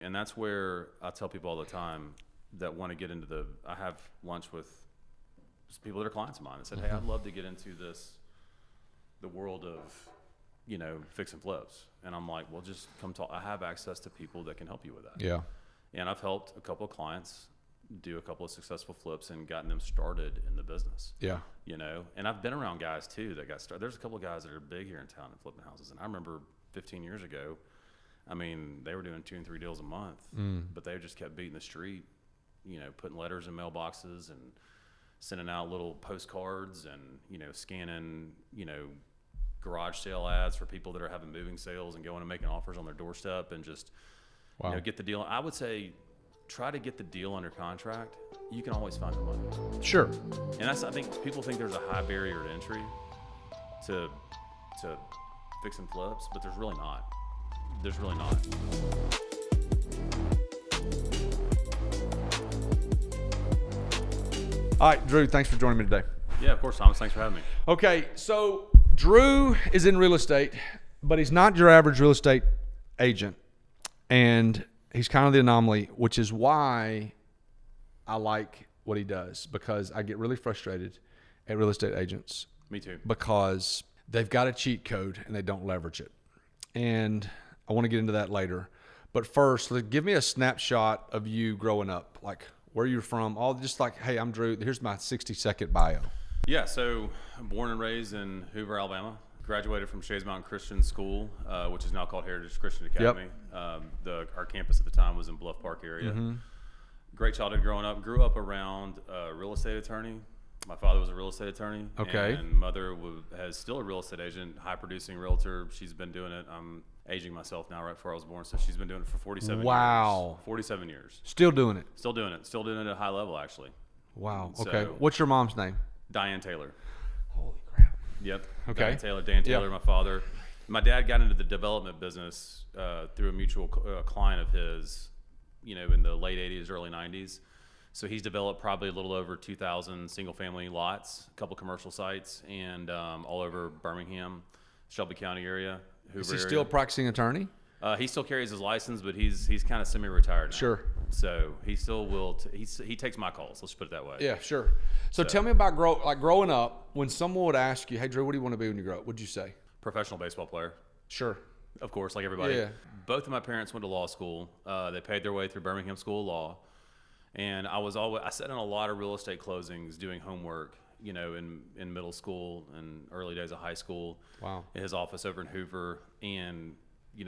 And that's where I tell people all the time that want to get into I have lunch with people that are clients of mine that said, hey, I'd love to get into the world of, fix and flips. And I'm like, well, just come talk. I have access to people that can help you with that. Yeah. And I've helped a couple of clients do a couple of successful flips and gotten them started in the business. Yeah. And I've been around guys too that got started. There's a couple of guys that are big here in town and flipping houses. And I remember 15 years ago, they were doing 2 and 3 deals a month, but they just kept beating the street, putting letters in mailboxes and sending out little postcards and, scanning, garage sale ads for people that are having moving sales and going and making offers on their doorstep and just, get the deal. I would say, try to get the deal under contract. You can always find the money. Sure. And I think people think there's a high barrier to entry to fix and flips, but there's really not. There's really not. All right, Drew, thanks for joining me today. Yeah, of course, Thomas. Thanks for having me. Okay, so Drew is in real estate, but he's not your average real estate agent. And he's kind of the anomaly, which is why I like what he does, because I get really frustrated at real estate agents. Me too. Because they've got a cheat code and they don't leverage it. And I want to get into that later. But first, give me a snapshot of you growing up, like where you're from, all just like, hey, I'm Drew. Here's my 60-second bio. Yeah, so I'm born and raised in Hoover, Alabama. Graduated from Shays Mountain Christian School, which is now called Heritage Christian Academy. Yep. Our campus at the time was in Bluff Park area. Mm-hmm. Great childhood growing up. Grew up around a real estate attorney. My father was a real estate attorney. Okay. And mother is still a real estate agent, high producing realtor. She's been doing it. I'm aging myself now right before I was born, so she's been doing it for 47 years. Wow. 47 years. Still doing it? Still doing it. Still doing it at a high level, actually. Wow. So, okay. What's your mom's name? Diane Taylor. Holy crap. Yep. Okay. Dan Taylor, my father. My dad got into the development business through a mutual client of his, in the late 80s, early 90s. So he's developed probably a little over 2,000 single-family lots, a couple commercial sites, and all over Birmingham, Shelby County area, Hoover Is he area. still a practicing attorney? He still carries his license, but he's kind of semi-retired now. Sure. So he still will. He takes my calls. Let's put it that way. Yeah, sure. So tell me about growing up. When someone would ask you, "Hey, Drew, what do you want to be when you grow up?" What'd you say? Professional baseball player. Sure. Of course, like everybody. Yeah. Both of my parents went to law school. They paid their way through Birmingham School of Law, and I sat in a lot of real estate closings doing homework. In middle school and early days of high school. Wow. In his office over in Hoover, and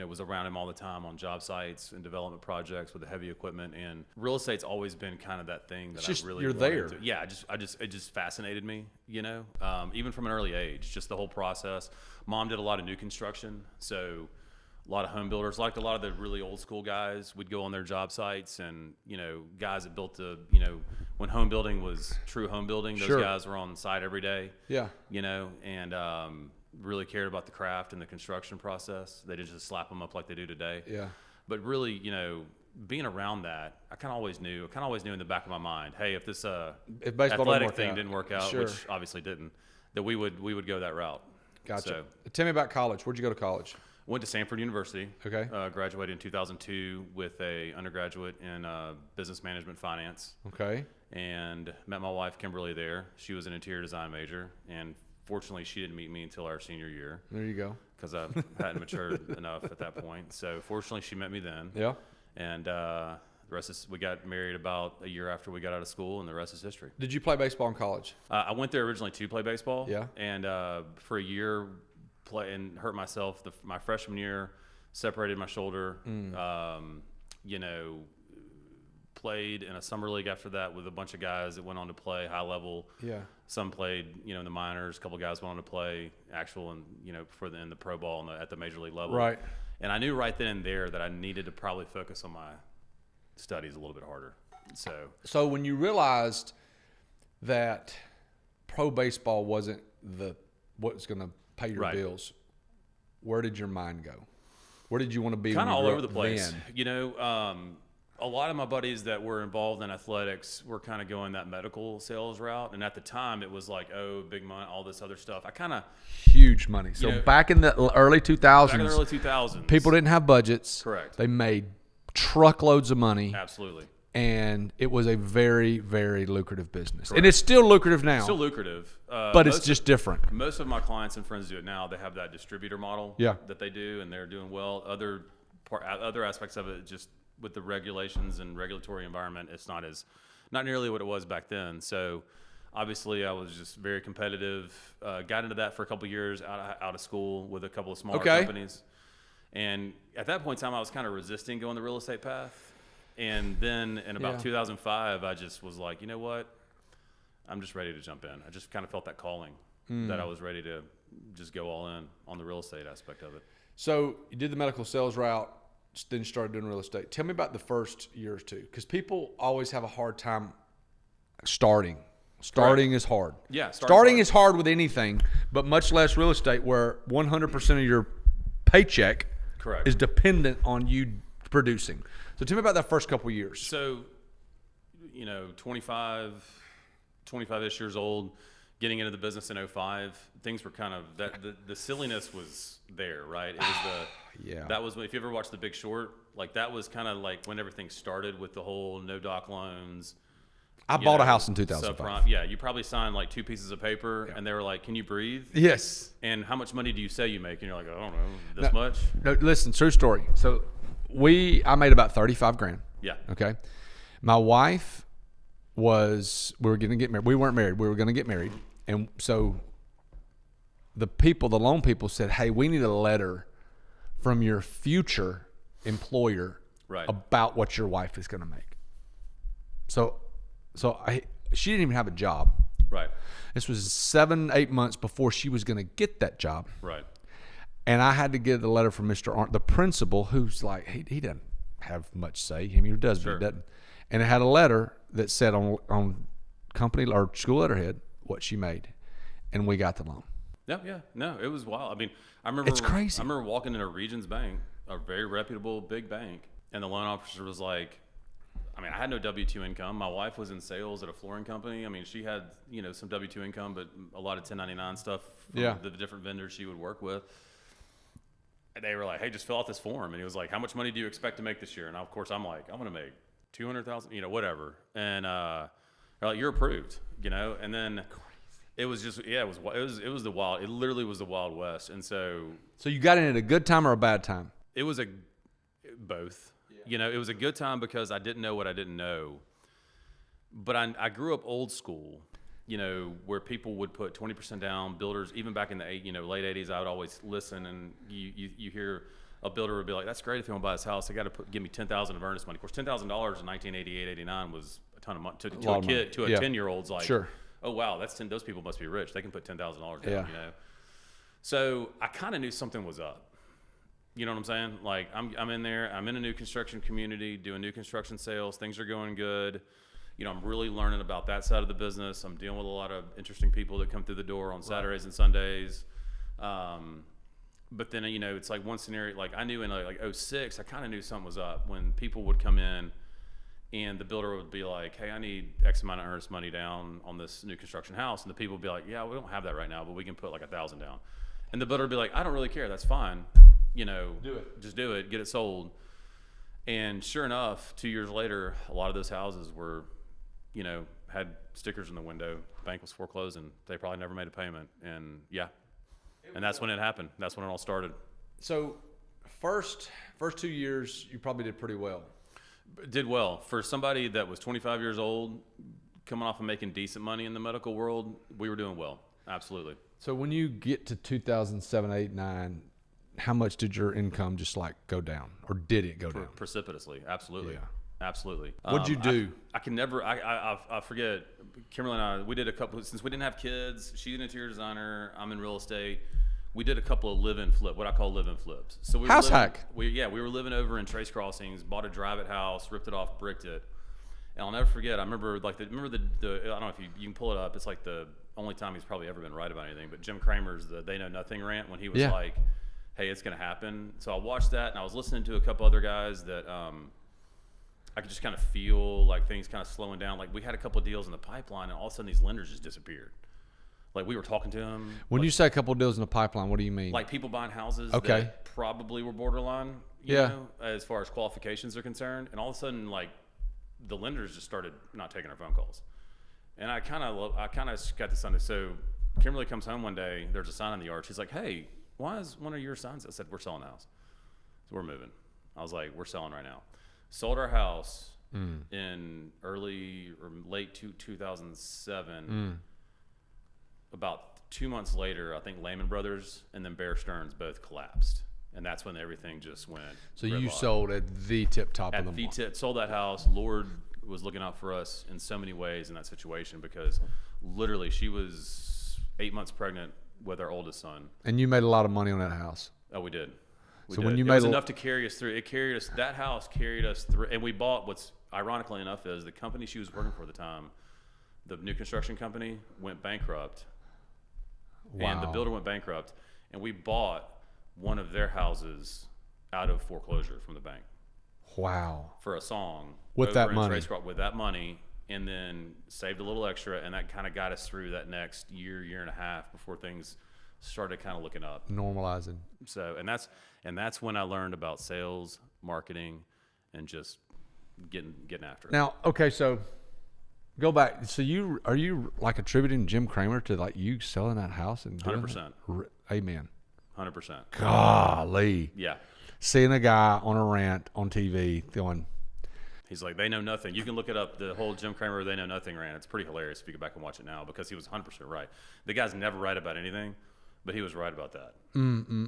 was around him all the time on job sites and development projects with the heavy equipment. And real estate's always been kind of that thing that I really you're there. to. Yeah, it just fascinated me. Even from an early age, just the whole process. Mom did a lot of new construction, so a lot of home builders, like a lot of the really old school guys, would go on their job sites, and guys that built when home building was true home building, those Sure. guys were on site every day. Yeah. And really cared about the craft and the construction process. They didn't just slap them up like they do today. Yeah. But really, being around that, I kind of always knew in the back of my mind, hey, if this If baseball athletic thing didn't work out, Sure. which obviously didn't, that we would go that route. Gotcha. So, tell me about college. Where'd you go to college? went to Stanford University. Okay. Graduated in 2002 with a undergraduate in business management finance. Okay. And met my wife Kimberly there. She was an interior design major, and fortunately she didn't meet me until our senior year. There you go. Because I hadn't matured enough at that point. So fortunately she met me then. Yeah. And the rest is, we got married about a year after we got out of school, and the rest is history. Did you play baseball in college? I went there originally to play baseball. Yeah. And for a year, and hurt myself my freshman year, separated my shoulder. Played in a summer league after that with a bunch of guys that went on to play high level. Yeah. Some played, in the minors. A couple guys went on to play actual and in the pro ball at the major league level. Right. And I knew right then and there that I needed to probably focus on my studies a little bit harder. So when you realized that pro baseball wasn't what's going to pay your Right. bills, where did your mind go? Where did you want to be? Kind of all over the then? place. A lot of my buddies that were involved in athletics were kind of going that medical sales route. And at the time, it was like, big money, all this other stuff. I kind of... Huge money. So back in the early 2000s, Back in the early 2000s. people didn't have budgets. Correct. They made truckloads of money. Absolutely. And it was a very, very lucrative business. Correct. And it's still lucrative now. Still lucrative. But it's just different. Most of my clients and friends do it now. They have that distributor model that they do, and they're doing well. Other aspects of it, just with the regulations and regulatory environment, it's not nearly what it was back then. So obviously I was just very competitive. Got into that for a couple of years out of school with a couple of smaller companies. And at that point in time, I was kind of resisting going the real estate path. And then in about 2005, I just was like, you know what? I'm just ready to jump in. I just kind of felt that calling that I was ready to just go all in on the real estate aspect of it. So you did the medical sales route, then you started doing real estate. Tell me about the first year or two, because people always have a hard time starting. Starting is hard. Yeah, starting is hard with anything, but much less real estate, where 100% of your paycheck is dependent on you producing. So tell me about that first couple of years. So, 25-ish years old, getting into the business in 05, things were kind of the silliness was there, right? It was that was if you ever watched The Big Short, like that was kind of like when everything started with the whole no doc loans. I bought a house in 2005. Yeah, you probably signed like 2 pieces of paper, and they were like, "Can you breathe?" Yes. And how much money do you say you make? And you're like, "I don't know, this much." No, listen, true story. So I made about $35,000. Yeah. Okay. My wife we were going to get married. We weren't married. We were going to get married. And so the loan people said, hey, we need a letter from your future employer about what your wife is going to make. So she didn't even have a job. Right. This was 7-8 months before she was going to get that job. Right. And I had to get a letter from Mr. Arndt, the principal, who's like, he doesn't have much say. I mean, he does, but he doesn't. And it had a letter that said on company or school letterhead what she made, and we got the loan. Yeah. No, it was wild. I mean, I remember it's crazy. I remember walking into Regions Bank, a very reputable big bank, and the loan officer was like, I mean, I had no W-2 income. My wife was in sales at a flooring company. I mean, she had, some W-2 income, but a lot of 1099 stuff from the different vendors she would work with. And they were like, hey, just fill out this form. And he was like, how much money do you expect to make this year? And of course, I'm like, I'm going to make $200,000, whatever. And they're like, you're approved, And then it was just, it was the wild, it literally was the Wild West. And so you got in at a good time or a bad time? It was both. Yeah. It was a good time because I didn't know what I didn't know. But I grew up old school, where people would put 20% down. Builders, even back in the late 80s, I would always listen, and you hear a builder would be like, that's great if you want to buy this house. They got to give me $10,000 of earnest money. Of course, $10,000 in 1988, 89 was a ton of money to a kid, to a 10-year-old's like, oh wow, those people must be rich. They can put $10,000 down, So I kind of knew something was up. You know what I'm saying? Like I'm in there. I'm in a new construction community doing new construction sales. Things are going good. I'm really learning about that side of the business. I'm dealing with a lot of interesting people that come through the door on Saturdays and Sundays. But then, it's like one scenario, like I knew in like 06, I kind of knew something was up when people would come in and the builder would be like, hey, I need X amount of earnest money down on this new construction house. And the people would be like, yeah, we don't have that right now, but we can put like 1,000 down. And the builder would be like, I don't really care. That's fine. Do it. Just do it. Get it sold. And sure enough, 2 years later, a lot of those houses were, had stickers in the window. Bank was foreclosing. They probably never made a payment. And and that's when it happened. That's when it all started. So first 2 years, you probably did pretty well. Did well. For somebody that was 25 years old, coming off of making decent money in the medical world, we were doing well. Absolutely. So when you get to 2007, 8, 9, how much did your income just like go down, or did it go down? Precipitously. Absolutely. Yeah. Absolutely. What'd you do? I can never, I forget, Kimberly and I, we did a couple, since we didn't have kids, she's an interior designer, I'm in real estate. We did a couple of what I call live-in flips. So we house hack. We were living over in Trace Crossings, bought a drive-it house, ripped it off, bricked it. And I'll never forget, I remember like the I don't know if you can pull it up. It's like the only time he's probably ever been right about anything, but Jim Cramer's the They Know Nothing rant when he was like, hey, it's going to happen. So I watched that, and I was listening to a couple other guys that I could just kind of feel like things kind of slowing down. Like we had a couple of deals in the pipeline, and all of a sudden these lenders just disappeared. Like we were talking to them. When you say a couple of deals in the pipeline, what do you mean? Like people buying houses that probably were borderline, you know, as far as qualifications are concerned. And all of a sudden, like, the lenders just started not taking our phone calls. And I kind of got this under. So Kimberly comes home one day. There's a sign on the yard. She's like, "Hey, why is one of your signs?" I said, "We're selling the house. So we're moving." I was like, "We're selling right now." Sold our house in early or late 2007. About 2 months later, I think Lehman Brothers and then Bear Stearns both collapsed. And that's when everything just went. So you sold at the tip top of the market. At the tip, sold that house. Lord was looking out for us in so many ways in that situation, because literally she was 8 months pregnant with our oldest son. And you made a lot of money on that house. Oh, we did. When you it made was enough to carry us through. It carried us. That house carried us through. And we bought, what's ironically enough is the company she was working for at the time, the new construction company, went bankrupt. Wow. And the builder went bankrupt. And we bought one of their houses out of foreclosure from the bank. Wow. For a song. With that money. With that money, and then saved a little extra, and that kind of got us through that next year and a half before things started kind of looking up. Normalizing. So, and that's when I learned about sales, marketing, and just getting after it. Now, okay, so go back. So are you like attributing Jim Cramer to like you selling that house and 100%. Amen. 100%. Golly. Yeah. Seeing a guy on a rant on TV going, he's like, they know nothing. You can look it up, the whole Jim Cramer "They Know Nothing" rant. It's pretty hilarious if you go back and watch it now, because he was 100% right. The guy's never right about anything, but he was right about that.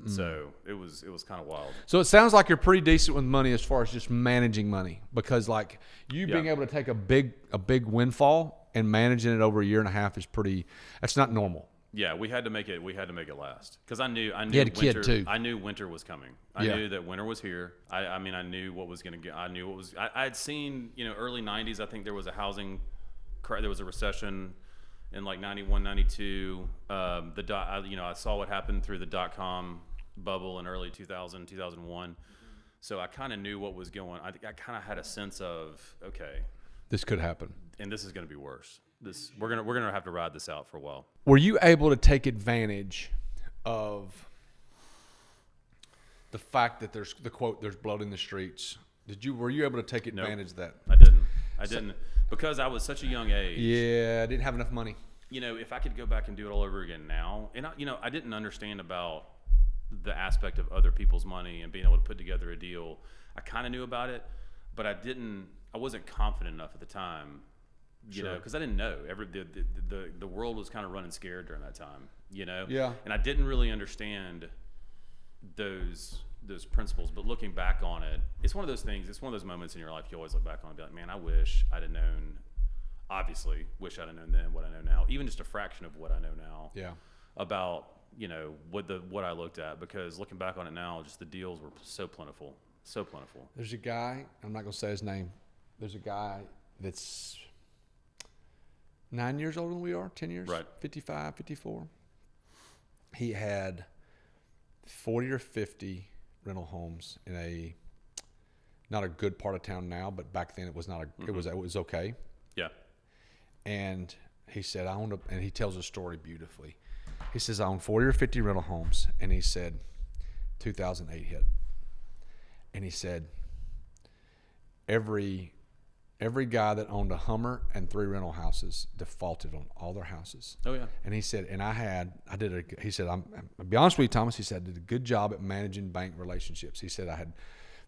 So it was kind of wild. So it sounds like you're pretty decent with money as far as just managing money, because like you being able to take a big windfall and managing it over a year and a half is that's not normal. Yeah, we had to make it last, because I knew you had a winter, kid too. I knew winter was coming. I knew that winter was here. I mean, I knew what was going to get. I knew what was. I had seen, early 90s. I think there was there was a recession in like 91, 92. I saw what happened through the .com bubble in early 2000, 2001. So I kind of knew what was going. I kind of had a sense of, okay, this could happen, and this is going to be worse. We're gonna have to ride this out for a while. Were you able to take advantage of the fact that there's blood in the streets? Were you able to take advantage of that? I didn't because I was such a young age. Yeah, I didn't have enough money. If I could go back and do it all over again now, and I didn't understand about the aspect of other people's money and being able to put together a deal. I kind of knew about it, but I wasn't confident enough at the time. Because I didn't know. The world was kind of running scared during that time, Yeah. And I didn't really understand those principles. But looking back on it, it's one of those things. It's one of those moments in your life you always look back on and be like, man, I wish I'd have known. Obviously, wish I'd have known then what I know now. Even just a fraction of what I know now. Yeah. About what I looked at, because looking back on it now, just the deals were so plentiful, so plentiful. There's a guy. I'm not gonna say his name. There's a guy that's 9 years older than we are, 10 years, right? 55, 54. He had 40 or 50 rental homes in not a good part of town now, but back then it was not it was okay. Yeah. And he said, and he tells a story beautifully. He says, I own 40 or 50 rental homes. And he said, 2008 hit. And he said, every guy that owned a Hummer and 3 rental houses defaulted on all their houses. Oh yeah. And he said, he said, I'll be honest with you, Thomas. He said, I did a good job at managing bank relationships. He said, I had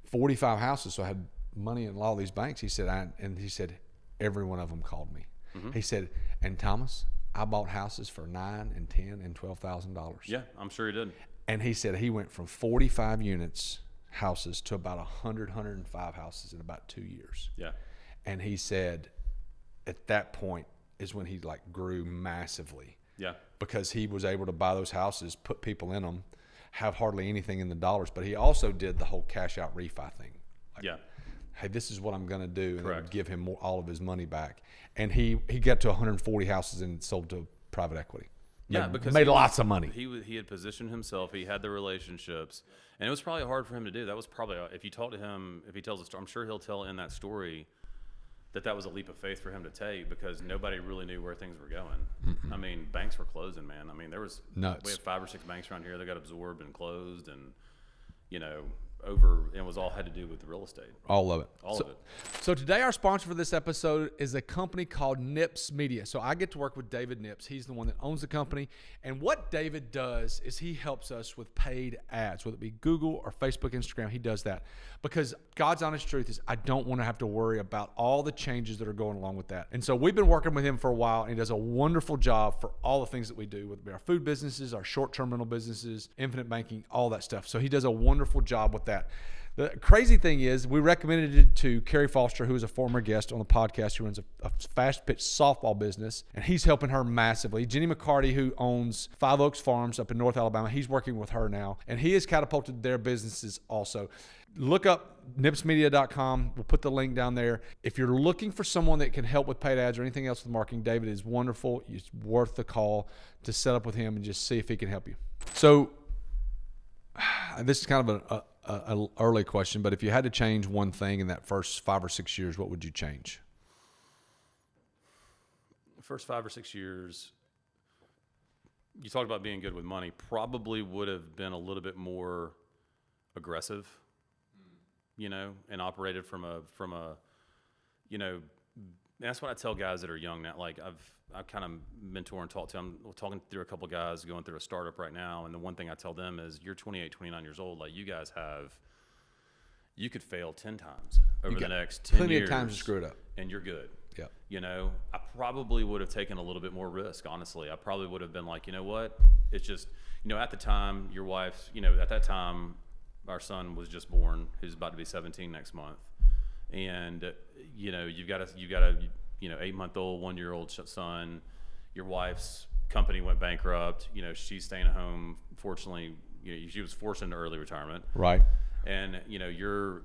45 houses, so I had money in a lot of these banks. He said, every one of them called me. Mm-hmm. He said, and Thomas, I bought houses for $9,000 and $10,000 and $12,000. Yeah, I'm sure he did. And he said he went from 45 houses to about 105 houses in about 2 years. Yeah. And he said at that point is when he grew massively. Yeah. Because he was able to buy those houses, put people in them, have hardly anything in the dollars. But he also did the whole cash out refi thing. Yeah. Hey, this is what I'm going to do. And Correct. then give him all of his money back. And he got to 140 houses and sold to private equity. Because made lots of money. He had positioned himself. He had the relationships, and it was probably hard for him to do. That was probably, if you talk to him, if he tells a story, I'm sure he'll tell in that story that was a leap of faith for him to take, because nobody really knew where things were going. Mm-mm. I mean, banks were closing, man. I mean, there was nuts. We had 5 or 6 banks around here that got absorbed and closed, and over, and it was all had to do with real estate. All of it. All of it. So today our sponsor for this episode is a company called Nips Media. So I get to work with David Nips. He's the one that owns the company. And what David does is he helps us with paid ads, whether it be Google or Facebook, Instagram. He does that because God's honest truth is I don't want to have to worry about all the changes that are going along with that. And so we've been working with him for a while, and he does a wonderful job for all the things that we do, whether it be our food businesses, our short-term rental businesses, infinite banking, all that stuff. So he does a wonderful job with that. The crazy thing is we recommended it to Carrie Foster, who is a former guest on the podcast, who runs a fast-pitch softball business, and he's helping her massively. Jenny McCarty, who owns Five Oaks Farms up in North Alabama, he's working with her now, and he has catapulted their businesses also. Look up nipsmedia.com. We'll put the link down there. If you're looking for someone that can help with paid ads or anything else with marketing, David is wonderful. It's worth the call to set up with him and just see if he can help you. So this is kind of an early question, but if you had to change one thing in that first 5 or 6 years, what would you change? The first 5 or 6 years, you talked about being good with money, probably would have been a little bit more aggressive, and operated from a, that's what I tell guys that are young now. Like I've kind of mentor and talk to them. I'm talking through a couple of guys going through a startup right now. And the one thing I tell them is you're 28, 29 years old. Like you guys you could fail 10 times over the next 10 plenty years. Of times to screw it up. And you're good. Yeah. I probably would have taken a little bit more risk, honestly. I probably would have been like, you know what? It's just, at the time, your wife's, at that time, our son was just born, who's about to be 17 next month. And, you've got a 8-month-old, 1-year-old son. Your wife's company went bankrupt. She's staying at home. Fortunately, she was forced into early retirement. Right. And, you're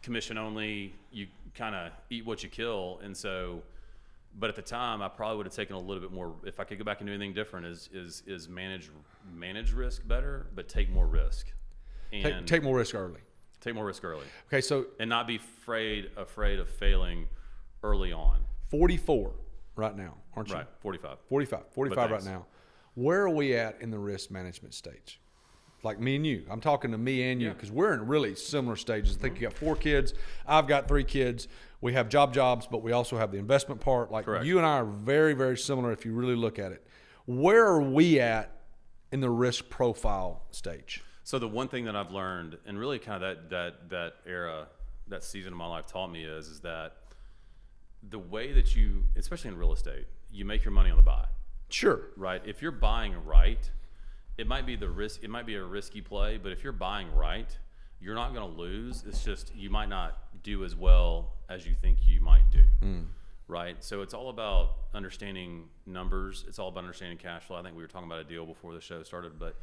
commission only. You kind of eat what you kill. And so, but at the time, I probably would have taken a little bit more. If I could go back and do anything different, is manage risk better, but take more risk. And take more risk early. Take more risk early. Okay, so and not be afraid of failing early on. 44 right now, aren't you? Right, 45. 45 right now. Where are we at in the risk management stage? Like me and you. I'm talking to me and you because we're in really similar stages. I think you got 4 kids. I've got 3 kids. We have jobs, but we also have the investment part. Like Correct. You and I are very, very similar if you really look at it. Where are we at in the risk profile stage? So the one thing that I've learned, and really kind of that era, that season of my life taught me is that the way that you, especially in real estate, you make your money on the buy. Sure. Right. If you're buying right, it might be a risky play, but if you're buying right, you're not going to lose. It's just you might not do as well as you think you might do. Right. So it's all about understanding numbers. It's all about understanding cash flow. I think we were talking about a deal before the show started, but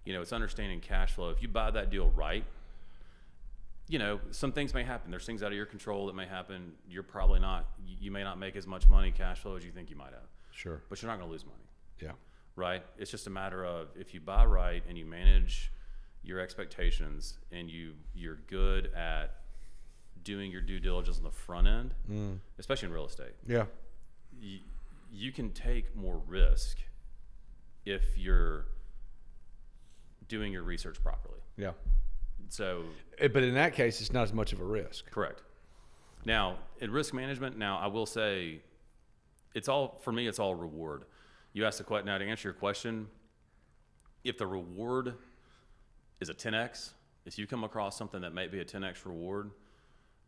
it's understanding cash flow. If you buy that deal right, some things may happen. There's things out of your control that may happen. You're probably not, you may not make as much money cash flow as you think you might have. Sure. But you're not going to lose money. Yeah. Right? It's just a matter of if you buy right and you manage your expectations and you're good at doing your due diligence on the front end, especially in real estate. Yeah. You can take more risk if you're doing your research properly. Yeah. So, but in that case, it's not as much of a risk. Correct. Now, in risk management, I will say, for me, it's all reward. You asked the question. Now, to answer your question, if the reward is a 10x, if you come across something that might be a 10x reward,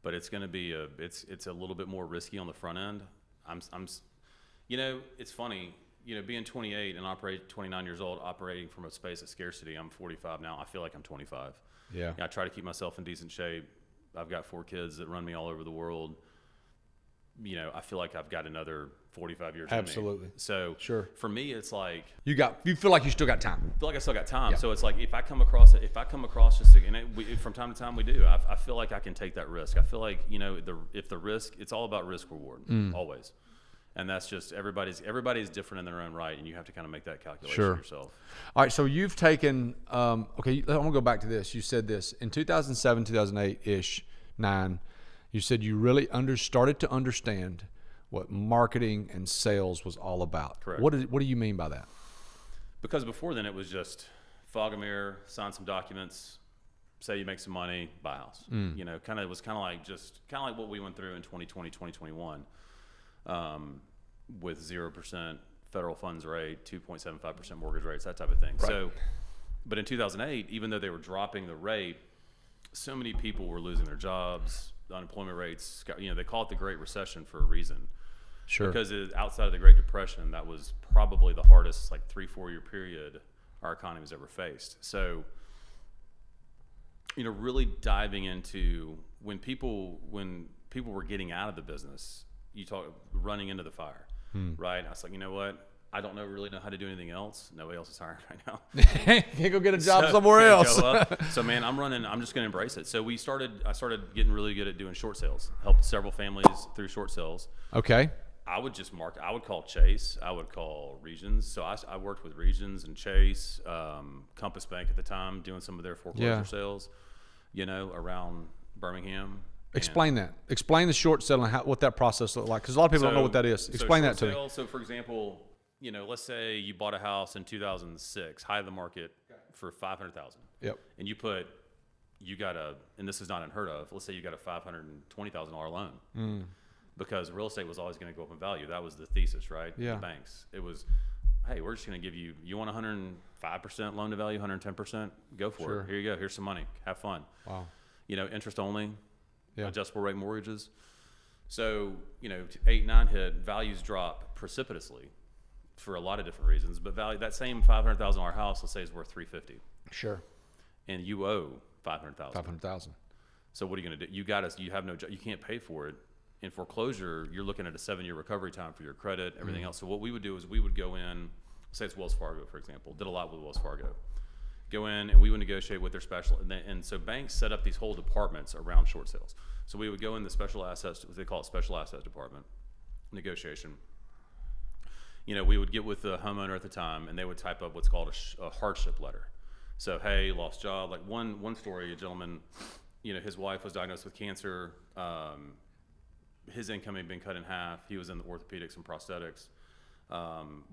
but it's going to be it's a little bit more risky on the front end. It's funny. Being 28 and 29 years old, operating from a space of scarcity. I'm 45 now. I feel like I'm 25. Yeah. I try to keep myself in decent shape. I've got 4 kids that run me all over the world. I feel like I've got another 45 years. Absolutely. In me. So sure. For me, it's like you feel like you still got time. I feel like I still got time. Yeah. So it's like if I come across just from time to time we do. I feel like I can take that risk. I feel like if the risk, it's all about risk reward always. And that's just everybody's different in their own right, and you have to kind of make that calculation yourself. All right, so you've taken okay, I want to go back to this. You said this in 2007, 2008-ish, 9. You said you really started to understand what marketing and sales was all about. Correct. What do you mean by that? Because before then it was just fog a mirror, sign some documents, say you make some money, buy a house. You know, it was kind of like what we went through in 2020, 2021, with 0% federal funds rate, 2.75% mortgage rates, that type of thing. Right. So, but in 2008, even though they were dropping the rate, so many people were losing their jobs. The unemployment rates, you know, they call it the Great Recession for a reason. Sure. Because outside of the Great Depression, that was probably the hardest, like 3-4 year period our economy has ever faced. So, you know, really diving into when people were getting out of the business, you talk running into the fire, right? I was like, you know what? I don't really know how to do anything else. Nobody else is hiring right now. Can't go get a job somewhere else. So man, I'm just going to embrace it. So I started getting really good at doing short sales. Helped several families through short sales. Okay. I would call Chase. I would call Regions. So I worked with Regions and Chase, Compass Bank at the time, doing some of their foreclosure sales, you know, around Birmingham. Explain that. Explain the short sale and what that process looked like. Because a lot of people don't know what that is. Explain that to me. So for example, you know, let's say you bought a house in 2006, high of the market for $500,000. Yep. And and this is not unheard of. Let's say you got a $520,000 loan. Because real estate was always going to go up in value. That was the thesis, right? Yeah. The banks. It was, hey, we're just going to give you want 105% loan to value, 110%? Go for it. Here you go. Here's some money. Have fun. Wow. You know, interest only, adjustable rate mortgages. So, you know, 8, 9 hit, values drop precipitously for a lot of different reasons. But that same $500,000 house, let's say, is worth $350,000. Sure. And you owe $500,000. $500,000. So what are you going to do? You have no job. You can't pay for it. In foreclosure, you're looking at a 7-year recovery time for your credit, everything else. So what we would do is we would go in, say it's Wells Fargo, for example, did a lot with Wells Fargo. Go in and we would negotiate with their special, and so banks set up these whole departments around short sales. So we would go in the special assets, what they call it, special assets department, negotiation. You know, we would get with the homeowner at the time and they would type up what's called a hardship letter. So, hey, lost job. Like one story, a gentleman, you know, his wife was diagnosed with cancer. His income had been cut in half. He was in the orthopedics and prosthetics.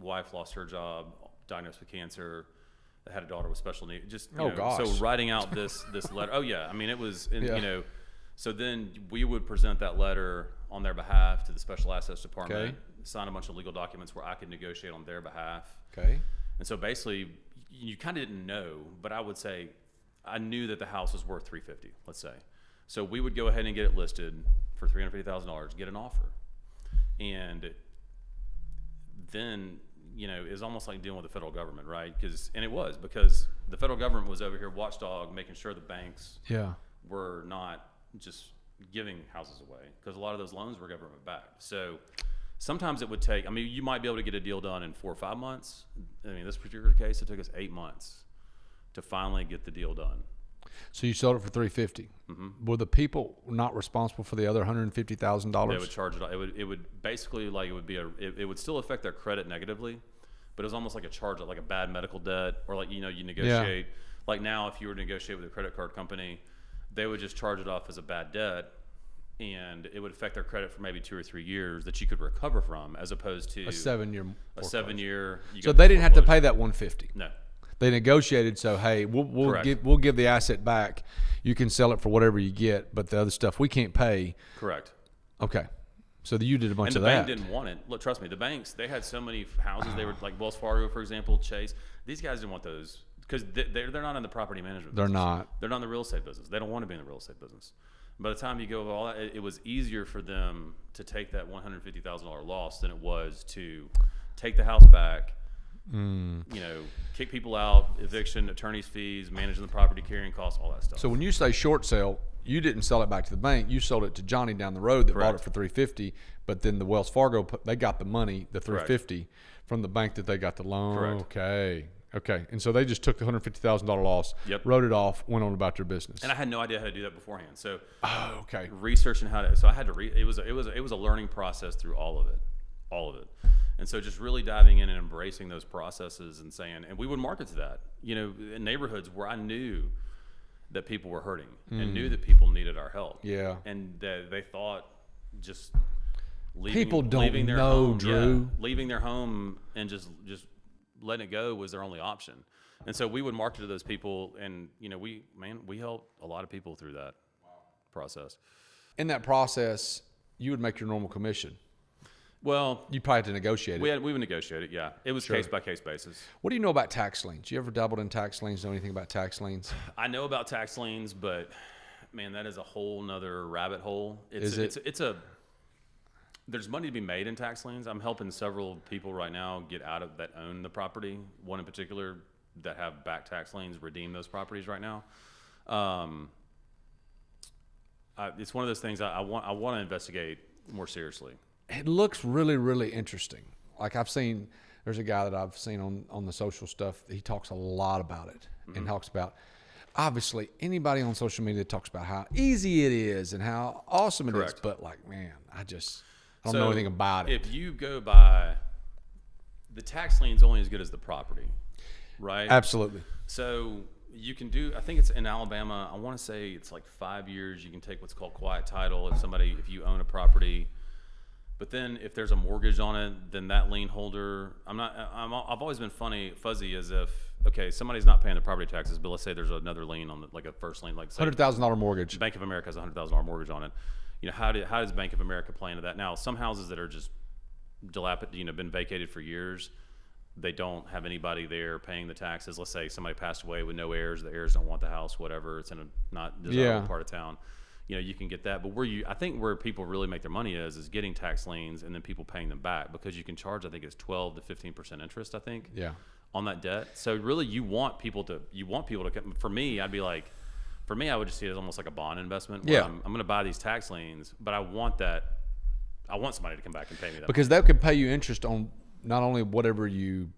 Wife lost her job, diagnosed with cancer. They had a daughter with special needs. Just gosh. So writing out this letter. Oh yeah, I mean it was, you know. So then we would present that letter on their behalf to the special assets department. Sign a bunch of legal documents where I could negotiate on their behalf. Okay. And so basically, you kind of didn't know, but I would say I knew that the house was worth $350,000. Let's say. So we would go ahead and get it listed for $350,000, get an offer. And then, you know, it was almost like dealing with the federal government, right? Because the federal government was over here watchdog, making sure the banks were not just giving houses away, because a lot of those loans were government backed. So sometimes it would take, I mean, you might be able to get a deal done in 4 or 5 months. I mean, this particular case, it took us 8 months to finally get the deal done. So you sold it for $350,000. Were the people not responsible for the other $150,000? They would charge it. It would basically, like, it would still affect their credit negatively, but it was almost like a charge, like a bad medical debt, or like, you know, you negotiate. Like now, if you were to negotiate with a credit card company, they would just charge it off as a bad debt, and it would affect their credit for maybe 2 or 3 years that you could recover from, as opposed to a 7-year. A 7-year. So they didn't have to pay that $150,000. No. They negotiated, so hey, we'll give the asset back. You can sell it for whatever you get, but the other stuff we can't pay. Correct. Okay. So you did a bunch of that. And the bank didn't want it. Look, trust me, the banks, they had so many houses. They were like Wells Fargo, for example, Chase. These guys didn't want those because they're not in the property management business. They're not in the real estate business. They don't want to be in the real estate business. By the time you go over all that, it was easier for them to take that $150,000 loss than it was to take the house back, you know, kick people out, eviction, attorney's fees, managing the property, carrying costs, all that stuff. So when you say short sale, you didn't sell it back to the bank. You sold it to Johnny down the road that bought it for $350,000. But then the Wells Fargo, they got the money, the $350,000 from the bank that they got the loan. Correct. Okay. And so they just took the $150,000 loss, wrote it off, went on about their business. And I had no idea how to do that beforehand. So researching so I had to it was a learning process through all of it. And so just really diving in and embracing those processes and saying, and we would market to that, you know, in neighborhoods where I knew that people were hurting and knew that people needed our help. Yeah. And that they thought just leaving their home, Drew. Leaving their home and just letting it go was their only option. And so we would market to those people, and we helped a lot of people through that process. In that process, you would make your normal commission. Well, You probably had to negotiate it. we would negotiate it. Yeah, it was case by case basis. What do you know about tax liens? You ever dabbled in tax liens? Know anything about tax liens? I know about tax liens, but man, that is a whole nother rabbit hole. There's money to be made in tax liens. I'm helping several people right now get out of that own the property. One in particular that have back tax liens redeem those properties right now. It's one of those things I want to investigate more seriously. It looks really, really interesting. Like there's a guy that I've seen on the social stuff. He talks a lot about it and talks about, obviously, anybody on social media talks about how easy it is and how awesome it is. But like, man, I don't know anything about it. If you go by, the tax lien's only as good as the property, right? Absolutely. So you can do, I think it's in Alabama, I want to say it's like 5 years. You can take what's called quiet title if you own a property. But then if there's a mortgage on it, then that lien holder, I've always been fuzzy as if, okay, somebody's not paying the property taxes, but let's say there's another lien on like a first lien, like say $100,000 mortgage. Bank of America has a $100,000 mortgage on it. How does Bank of America play into that? Now, some houses that are just dilapidated, been vacated for years, they don't have anybody there paying the taxes. Let's say somebody passed away with no heirs, the heirs don't want the house, whatever. It's in a not desirable part of town. You can get that. But I think where people really make their money is getting tax liens and then people paying them back, because you can charge, I think it's 12 to 15% interest, I think, on that debt. So really you want people to come. For me, I would just see it as almost like a bond investment. Where I'm going to buy these tax liens, but I want somebody to come back and pay me that. Because that could pay you interest on not only whatever you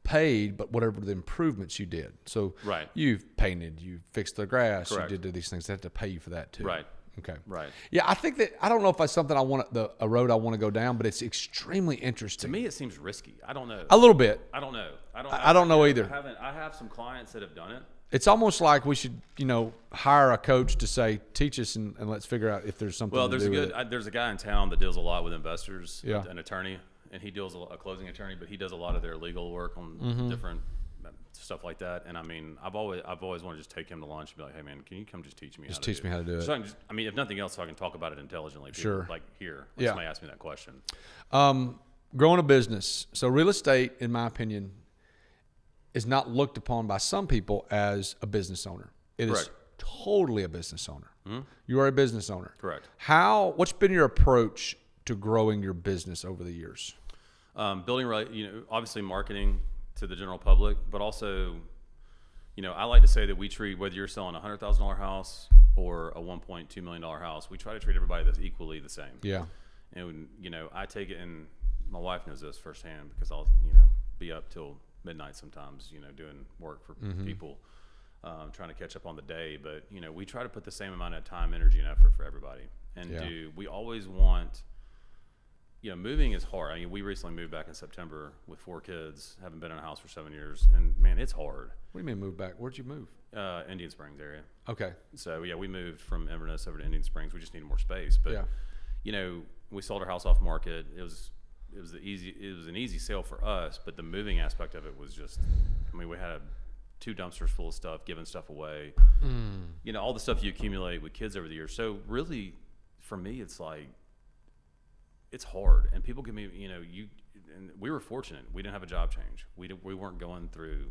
paid, but whatever the improvements you did. So you've painted, you fixed the grass, you did these things. They have to pay you for that too. Right. Okay. Right. Yeah, I think that, I don't know if that's something a road I want to go down, but it's extremely interesting. To me, it seems risky. I don't know. A little bit. I don't know. I don't know either. I have some clients that have done it. It's almost like we should, hire a coach to say, teach us and let's figure out if there's something. Well, there's there's a guy in town that deals a lot with investors, Yeah. an attorney, and he deals a closing attorney, but he does a lot of their legal work on different stuff like that. And I've always wanted to just take him to lunch and be like, hey man, can you come just teach me? Just teach me how to do it. So if nothing else, so I can talk about it intelligently. Sure. Like here, when somebody asked me that question. Growing a business. So real estate, in my opinion, is not looked upon by some people as a business owner. It is totally a business owner. Mm-hmm. You are a business owner. Correct. What's been your approach to growing your business over the years? Building obviously marketing to the general public, but also, I like to say that we treat, whether you're selling a $100,000 house or a $1.2 million house, we try to treat everybody that's equally the same. Yeah. And, I take it, and my wife knows this firsthand because I'll, be up till midnight sometimes, doing work for people, trying to catch up on the day. But, we try to put the same amount of time, energy, and effort for everybody. And we always want, moving is hard. We recently moved back in September with 4 kids, haven't been in a house for 7 years. And man, it's hard. What do you mean move back? Where'd you move? Indian Springs area. Okay. So we moved from Inverness over to Indian Springs. We just needed more space. But, we sold our house off market. It was an easy sale for us, but the moving aspect of it was just, we had 2 dumpsters full of stuff, giving stuff away, all the stuff you accumulate with kids over the years. So really, for me, it's like, it's hard. And people give me, and we were fortunate. We didn't have a job change. We weren't going through,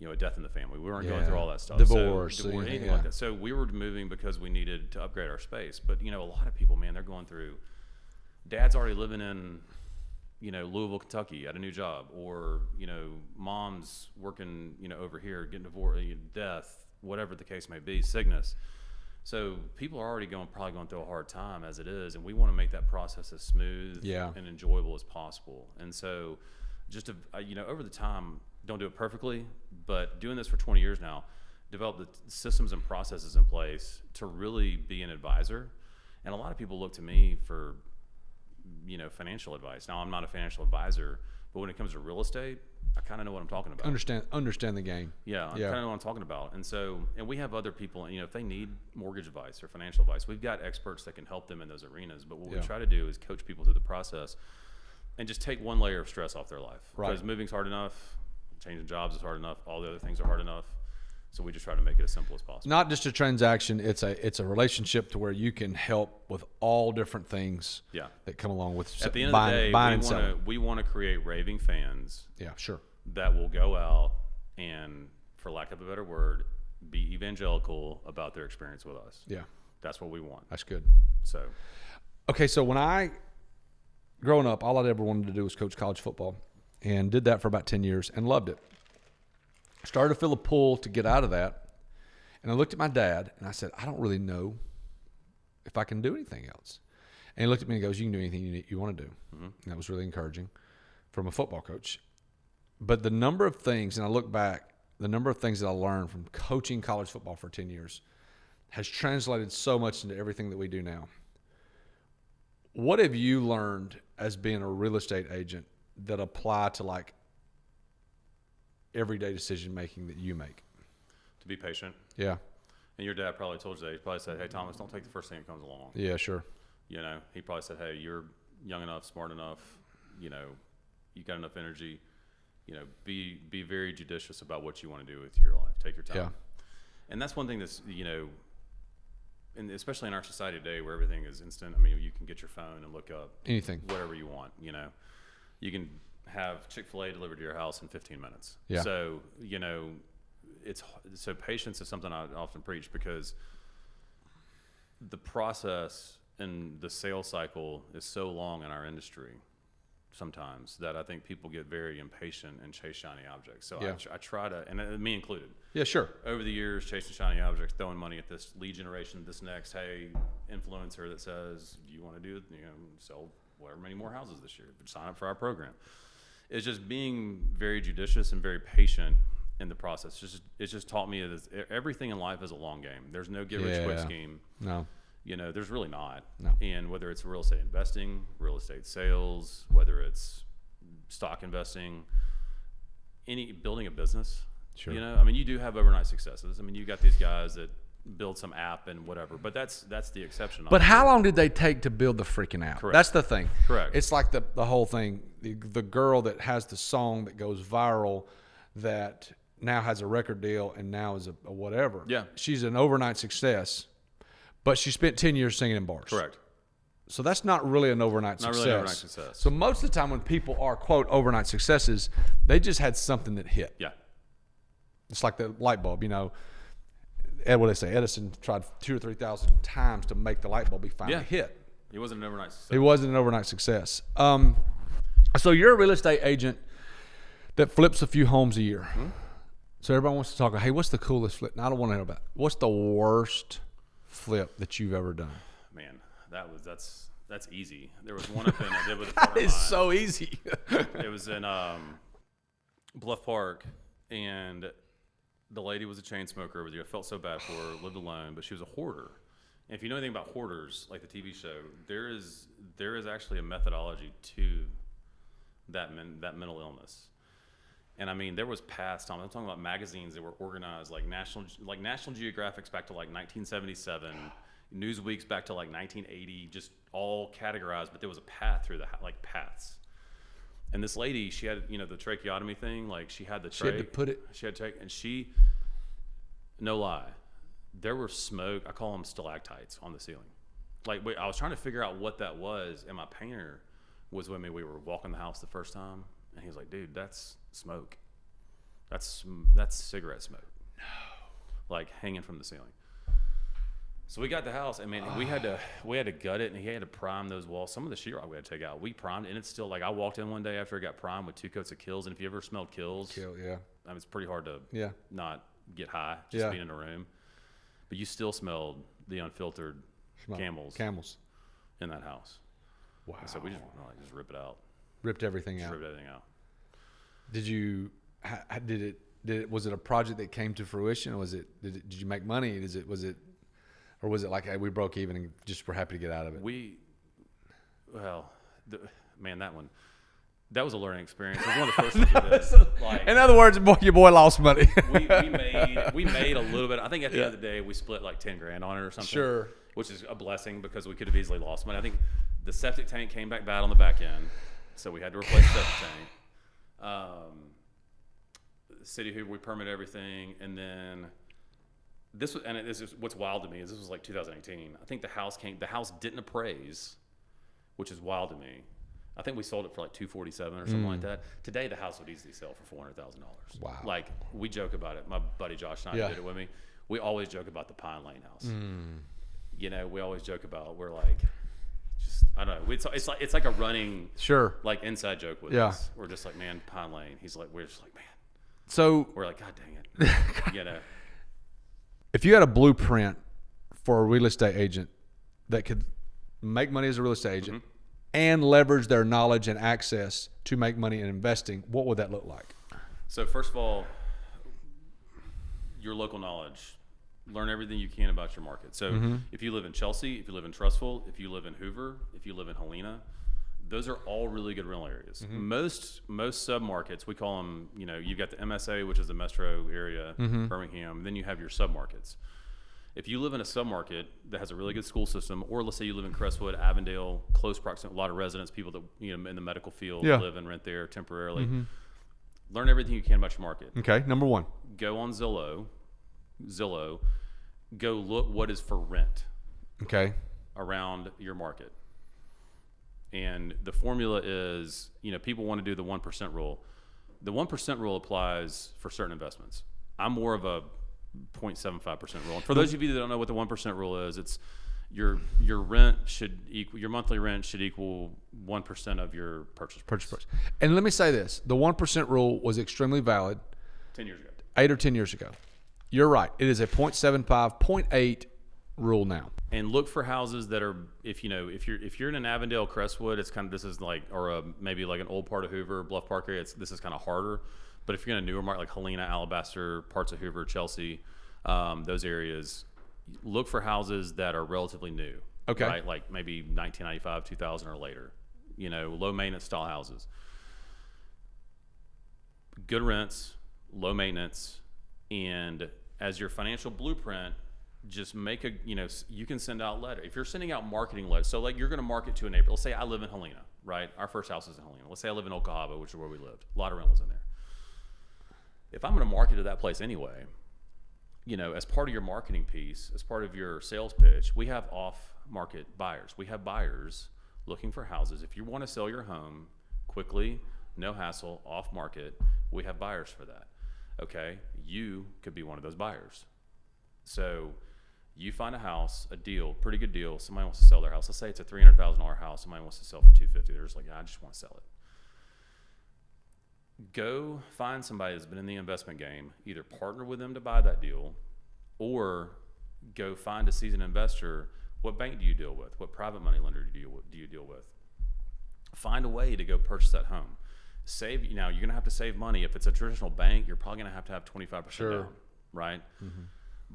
a death in the family. We weren't going through all that stuff. Divorce, anything like that. So we were moving because we needed to upgrade our space. But, a lot of people, man, they're going through, dad's already living in, Louisville, Kentucky at a new job, or, mom's working, over here, getting divorced, death, whatever the case may be, sickness. So people are already probably going through a hard time as it is, and we want to make that process as smooth and enjoyable as possible. And so just to, over the time, don't do it perfectly, but doing this for 20 years now, develop the systems and processes in place to really be an advisor. And a lot of people look to me for, financial advice. Now, I'm not a financial advisor, but when it comes to real estate, I kind of know what I'm talking about. Understand the game. Yeah, I kind of know what I'm talking about. And we have other people, if they need mortgage advice or financial advice, we've got experts that can help them in those arenas. But what we try to do is coach people through the process and just take one layer of stress off their life. Right. Because moving's hard enough. changing jobs is hard enough. All the other things are hard enough. So we just try to make it as simple as possible. Not just a transaction. It's a relationship to where you can help with all different things that come along with At the end buying, of the day, buying and selling. we want to create raving fans. Yeah, sure. That will go out and, for lack of a better word, be evangelical about their experience with us. Yeah. That's what we want. That's good. So, okay, so growing up, all I'd ever wanted to do was coach college football, and did that for about 10 years and loved it. Started to feel a pull to get out of that, and I looked at my dad, and I said, I don't really know if I can do anything else. And he looked at me and goes, you can do anything you want to do. Mm-hmm. And that was really encouraging from a football coach. But the number of things, and I look back, the number of things that I learned from coaching college football for 10 years has translated so much into everything that we do now. What have you learned as being a real estate agent that apply to like everyday decision making that you make? To be patient. Yeah. And your dad probably told you that. He probably said, hey, Thomas, don't take the first thing that comes along. Yeah, sure. You know, he probably said, hey, you're young enough, smart enough, you know, you got enough energy, you know, be very judicious about what you want to do with your life. Take your time. Yeah. And that's one thing that's, you know, and especially in our society today where everything is instant. I mean, you can get your phone and look up anything, whatever you want, you know. You can have Chick-fil-A delivered to your house in 15 minutes. Yeah. So, you know, so patience is something I often preach, because the process and the sales cycle is so long in our industry sometimes that I think people get very impatient and chase shiny objects. So yeah. I try to, and me included. Yeah, sure. Over the years, chasing shiny objects, throwing money at this lead generation, this next, hey, influencer that says, do you want to do, you know, sell whatever many more houses this year, sign up for our program. It's just being very judicious and very patient in the process. It's just taught me that everything in life is a long game. There's no get rich quick scheme. No. You know, there's really not. No. And whether it's real estate investing, real estate sales, whether it's stock investing, building a business. Sure. You know, I mean, you do have overnight successes. I mean, you got these guys that build some app and whatever, but that's the exception. But how long did they take to build the freaking app? Correct. That's the thing. Correct. It's like the whole thing. The girl that has the song that goes viral that now has a record deal and now is a whatever. Yeah. She's an overnight success, but she spent 10 years singing in bars. Correct. So that's not really an overnight success. Not really an overnight success. So most of the time when people are, quote, overnight successes, they just had something that hit. Yeah. It's like the light bulb, you know. What they say, Edison tried 2,000 or 3,000 times to make the light bulb he finally hit. It wasn't an overnight success. It wasn't an overnight success. So you're a real estate agent that flips a few homes a year. Mm-hmm. So everybody wants to talk about, hey, what's the coolest flip? Now, I don't want to know about it. What's the worst flip that you've ever done? Man, that's easy. There was one up in I did with a friend of mine. That is so easy. It was in Bluff Park, and the lady was a chain smoker over there. I felt so bad for her, lived alone, but she was a hoarder. And if you know anything about hoarders, like the TV show, there is actually a methodology to that mental illness. And I mean, there was past time. I'm talking about magazines that were organized like National Geographic's back to like 1977, Newsweek's back to like 1980, just all categorized. But there was a path through like paths. And this lady, she had, you know, the tracheotomy thing. Like she had the She had to put it. She had to take, and she, no lie, there were smoke. I call them stalactites on the ceiling. Like I was trying to figure out what that was, and my painter was with me. We were walking the house the first time, and he was like, "Dude, that's smoke. That's cigarette smoke. No, like hanging from the ceiling." So we got the house, and man, we had to gut it, and he had to prime those walls. Some of the sheetrock we had to take out. We primed it, and it's still like I walked in one day after it got primed with 2 coats of Kills, and if you ever smelled Kills, Yeah. I mean, it's pretty hard to not get high just being in a room. But you still smelled the unfiltered Camels in that house. Wow. And so we just rip it out. Ripped everything out. Ripped everything out. Did you? Was it a project that came to fruition? Did you make money? Or was it like, hey, we broke even and just were happy to get out of it? That was a learning experience. It was one of the first things we did. Like, in other words, your boy lost money. we made a little bit. I think at the end of the day, we split like $10,000 on it or something. Sure. Which is a blessing because we could have easily lost money. I think the septic tank came back bad on the back end, so we had to replace the septic tank. City of Hoover, we permit everything, and then this is what's wild to me is this was like 2018. I think the house didn't appraise, which is wild to me. I think we sold it for like $247 or something like that. Today, the house would easily sell for $400,000. Wow. Like, we joke about it. My buddy Josh and I did it with me. We always joke about the Pine Lane house. You know, we always joke about, we're like, just, I don't know. It's like a running, like, inside joke with us. We're just like, man, Pine Lane. We're just like, man. So we're like, God dang it. You know. If you had a blueprint for a real estate agent that could make money as a real estate agent and leverage their knowledge and access to make money in investing, what would that look like? So first of all, your local knowledge. Learn everything you can about your market. So if you live in Chelsea, if you live in Trustful, if you live in Hoover, if you live in Helena, those are all really good rental areas. Most submarkets, we call them, you know, you've got the MSA, which is the metro area, Birmingham, then you have your submarkets. If you live in a submarket that has a really good school system, or let's say you live in Crestwood, Avondale, close proximity, a lot of residents, people that, you know, in the medical field live and rent there temporarily. Learn everything you can about your market. Okay, number one. Go on Zillow, go look what is for rent around your market. And the formula is, you know, people want to do the 1% rule. The 1% rule applies for certain investments. I'm more of a 0.75% rule. And for those of you that don't know what the 1% rule is, it's your rent should equal, your monthly rent should equal 1% of your purchase price. And let me say this, the 1% rule was extremely valid 10 years ago. 8 or 10 years ago. You're right. It is a 0.75, 0.8 rule now. And look for houses that are, if you're in an Avondale, Crestwood, it's kind of, this is like, or maybe like an old part of Hoover, Bluff Park area, this is kind of harder. But if you're in a newer market like Helena, Alabaster, parts of Hoover, Chelsea, those areas, look for houses that are relatively new. Okay. Right? Like maybe 1995, 2000 or later. You know, low maintenance style houses. Good rents, low maintenance, and as your financial blueprint, just make a, you know, you can send out letter. If you're sending out marketing letters, so like you're going to market to a neighbor. Let's say I live in Helena, right? Our first house is in Helena. Let's say I live in Okahaba, which is where we lived. A lot of rentals in there. If I'm going to market to that place anyway, you know, as part of your marketing piece, as part of your sales pitch, we have off-market buyers. We have buyers looking for houses. If you want to sell your home quickly, no hassle, off-market, we have buyers for that. Okay, you could be one of those buyers. So you find a house, a deal, pretty good deal. Somebody wants to sell their house. Let's say it's a $300,000 house. Somebody wants to sell for $250,000. They're just like, I just want to sell it. Go find somebody that's been in the investment game. Either partner with them to buy that deal, or go find a seasoned investor. What bank do you deal with? What private money lender do you deal with? Find a way to go purchase that home. Save. Now you're gonna have to save money. If it's a traditional bank, you're probably gonna have 25% down, right?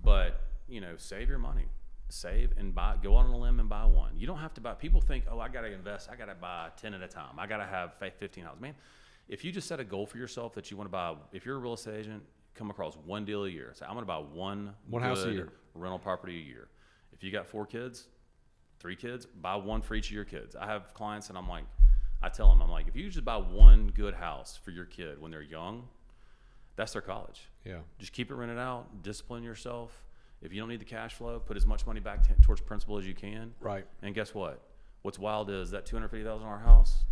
But you know, save your money. Save and buy. Go on a limb and buy one. You don't have to buy. People think, oh, I gotta invest. I gotta buy 10 at a time. I gotta have 15 houses. Man, if you just set a goal for yourself that you want to buy, if you're a real estate agent, come across one deal a year. Say, I'm gonna buy one house a year, rental property a year. If you got 4 kids, 3 kids, buy one for each of your kids. I have clients, and I tell them, I'm like, if you just buy one good house for your kid when they're young, that's their college. Yeah. Just keep it rented out, discipline yourself. If you don't need the cash flow, put as much money back towards principal as you can. Right. And guess what? What's wild is that $250,000 house,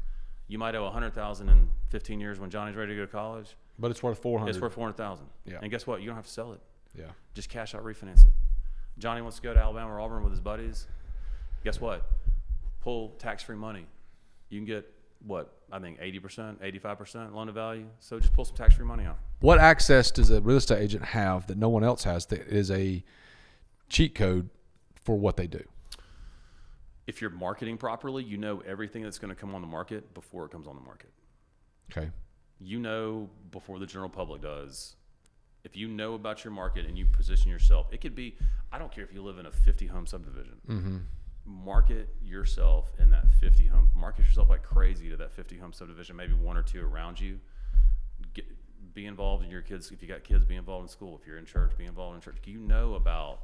you might owe $100,000 in 15 years when Johnny's ready to go to college. But it's worth $400,000. It's worth $400,000. Yeah. And guess what? You don't have to sell it. Yeah. Just cash out, refinance it. Johnny wants to go to Alabama or Auburn with his buddies. Guess what? Pull tax-free money. You can get, what, I think 80%, 85% loan to value. So just pull some tax-free money out. What access does a real estate agent have that no one else has that is a cheat code for what they do? If you're marketing properly, you know everything that's going to come on the market before it comes on the market. Okay. You know before the general public does. If you know about your market and you position yourself, it could be, I don't care if you live in a 50-home subdivision. Market yourself in that 50-home. Market yourself like crazy to that 50-home subdivision, maybe 1 or 2 around you. Be involved in your kids. If you got kids, be involved in school. If you're in church, be involved in church. You know about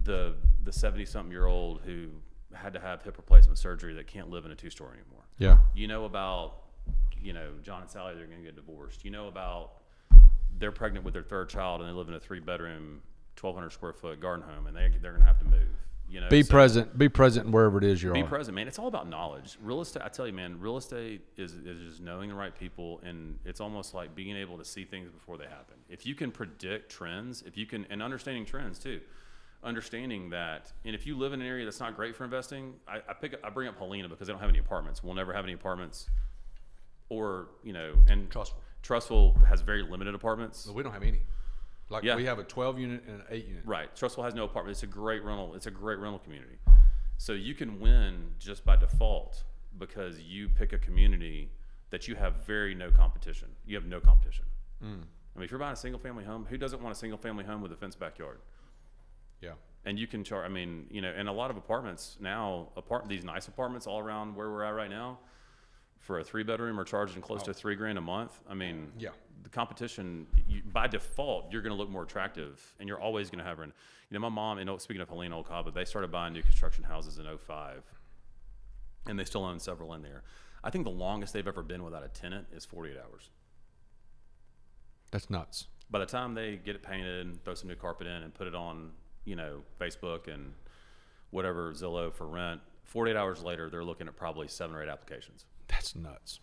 the 70-something-year-old who had to have hip replacement surgery that can't live in a 2-story anymore. Yeah. You know about John and Sally, they're going to get divorced. You know about they're pregnant with their third child and they live in a 3-bedroom, 1,200 square foot garden home, and they're going to have to move. Be present wherever it is you are. Be present, man. It's all about knowledge. Real estate, I tell you, man, real estate is just knowing the right people, and it's almost like being able to see things before they happen. If you can predict trends, and understanding trends too, understanding that, and if you live in an area that's not great for investing, I bring up Helena because they don't have any apartments. We'll never have any apartments, and Trustful has very limited apartments. We don't have any. We have a 12 unit and an 8 unit. Right. Trustful has no apartment. It's a great rental community. So you can win just by default because you pick a community that you have no competition. You have no competition. I mean, if you're buying a single family home, who doesn't want a single family home with a fenced backyard? Yeah. And you can charge, and a lot of apartments now, these nice apartments all around where we're at right now, for a 3-bedroom are charging close to $3,000 a month. I mean, yeah. The competition, by default, you're going to look more attractive, and you're always going to have my mom, speaking of Helena Old Cobb, they started buying new construction houses in 2005, and they still own several in there. I think the longest they've ever been without a tenant is 48 hours. That's nuts. By the time they get it painted and throw some new carpet in and put it on, Facebook and whatever, Zillow for rent, 48 hours later, they're looking at probably 7 or 8 applications. That's nuts.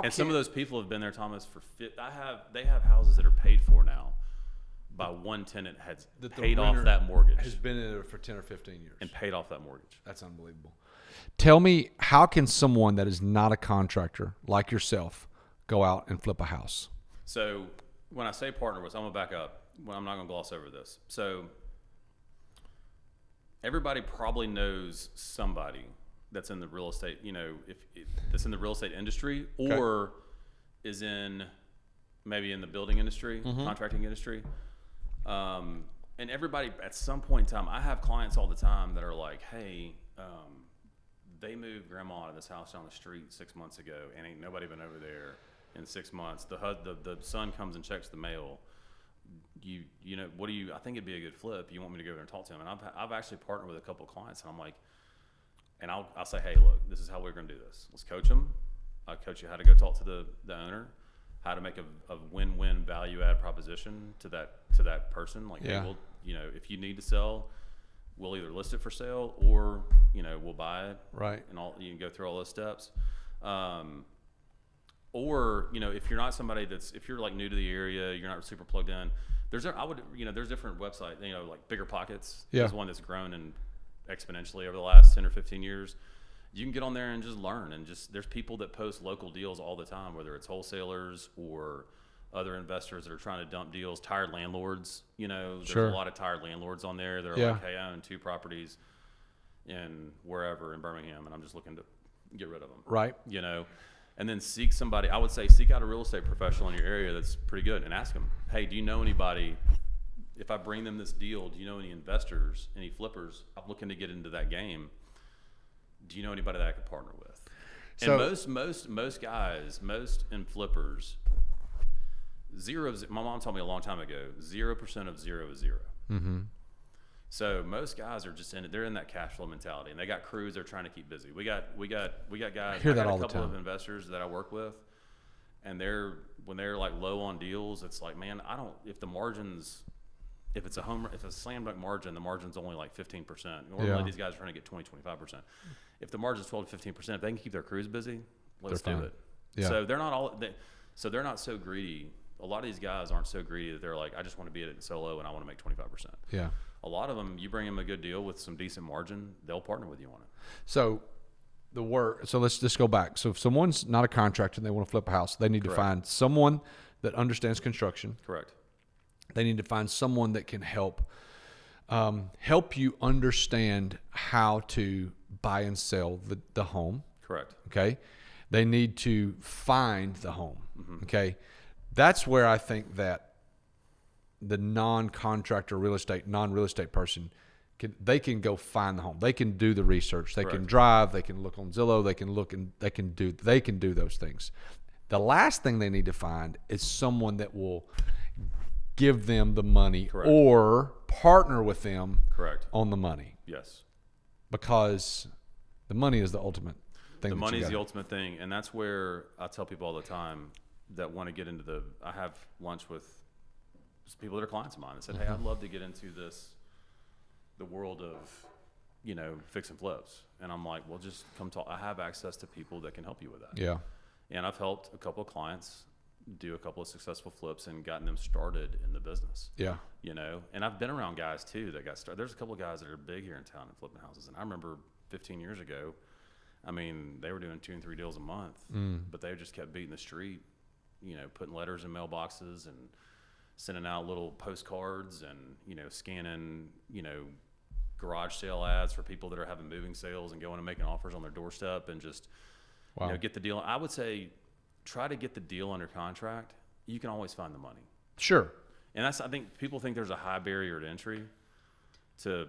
Some of those people have been there, Thomas, they have houses that are paid for now by one tenant has paid off that mortgage. Has been in it for 10 or 15 years. And paid off that mortgage. That's unbelievable. Tell me, how can someone that is not a contractor like yourself go out and flip a house? So when I say partner with, I'm going to back up. I'm not going to gloss over this. So everybody probably knows somebody that's in the real estate, that's in the real estate industry, or is maybe in the building industry, contracting industry. And everybody at some point in time, I have clients all the time that are like, hey, they moved grandma out of this house down the street 6 months ago, and ain't nobody been over there in 6 months. The son comes and checks the mail. What do you? I think it'd be a good flip. You want me to go over there and talk to him? And I've actually partnered with a couple of clients, and I'm like, and I'll say, hey, look, this is how we're going to do this. Let's coach them. I'll coach you how to go talk to the owner, how to make a win-win value add proposition to that person. Like, hey, if you need to sell, we'll either list it for sale or we'll buy it. Right. And you can go through all those steps. Or if you're not somebody if you're like new to the area, you're not super plugged in. There's different websites. Like Bigger Pockets. Yeah. Is one that's grown and exponentially over the last 10 or 15 years. You can get on there and just learn, and there's people that post local deals all the time, whether it's wholesalers or other investors that are trying to dump deals, tired landlords, there's a lot of tired landlords on there. They're like, hey, I own 2 properties in wherever in Birmingham, and I'm just looking to get rid of them. Right. And then seek somebody, I would say seek out a real estate professional in your area that's pretty good and ask them, hey, do you know anybody? If I bring them this deal, do you know any investors, any flippers? I'm looking to get into that game. Do you know anybody that I could partner with? So, and most guys, in flippers, my mom told me a long time ago, 0% of 0 is 0. Mm-hmm. So most guys are just they're in that cash flow mentality, and they got crews they're trying to keep busy. We got guys. I got a couple of investors that I work with, and when they're like low on deals, it's like, man, if it's a slam dunk margin, the margin's only like 15%. Normally these guys are trying to get 20-25%. If the margin's 12 to 15%, if they can keep their crews busy, let's do it. Yeah. So they're not so greedy. A lot of these guys aren't so greedy that they're like, I just want to be at it solo and I want to make 25%. Yeah. A lot of them, you bring them a good deal with some decent margin, they'll partner with you on it. So let's just go back. So if someone's not a contractor and they want to flip a house, they need to find someone that understands construction. Correct. They need to find someone that can help you understand how to buy and sell the home. Correct. Okay. They need to find the home. Mm-hmm. Okay. That's where I think that the non-contractor non-real estate person they can go find the home. They can do the research. They can drive. They can look on Zillow. They can do those things. The last thing they need to find is someone that will give them the money or partner with them on the money. Yes. Because the money is the ultimate. thing. The money's the ultimate thing, and that's where I tell people all the time that want to get into the. I have lunch with people that are clients of mine that said, "Hey, I'd love to get into the world of, fix and flips." And I'm like, "Well, just come talk. I have access to people that can help you with that." Yeah. And I've helped a couple of clients do a couple of successful flips and gotten them started in the business. Yeah. And I've been around guys too that got started. There's a couple of guys that are big here in town in flipping houses, and I remember 15 years ago. I mean, they were doing 2 and 3 deals a month, but they just kept beating the street, putting letters in mailboxes and sending out little postcards and, scanning, garage sale ads for people that are having moving sales and going and making offers on their doorstep and just, get the deal. I would say try to get the deal under contract. You can always find the money. Sure. And I think people think there's a high barrier to entry to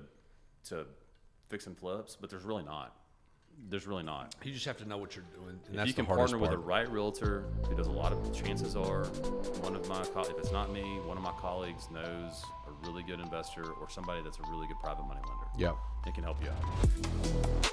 fix and flips, but there's really not. There's really not. You just have to know what you're doing. And if that's you can the hardest partner part. with the right realtor who does a lot of, chances are one of my if it's not me, one of my colleagues knows a really good investor or somebody that's a really good private money lender. Yeah. It can help you out.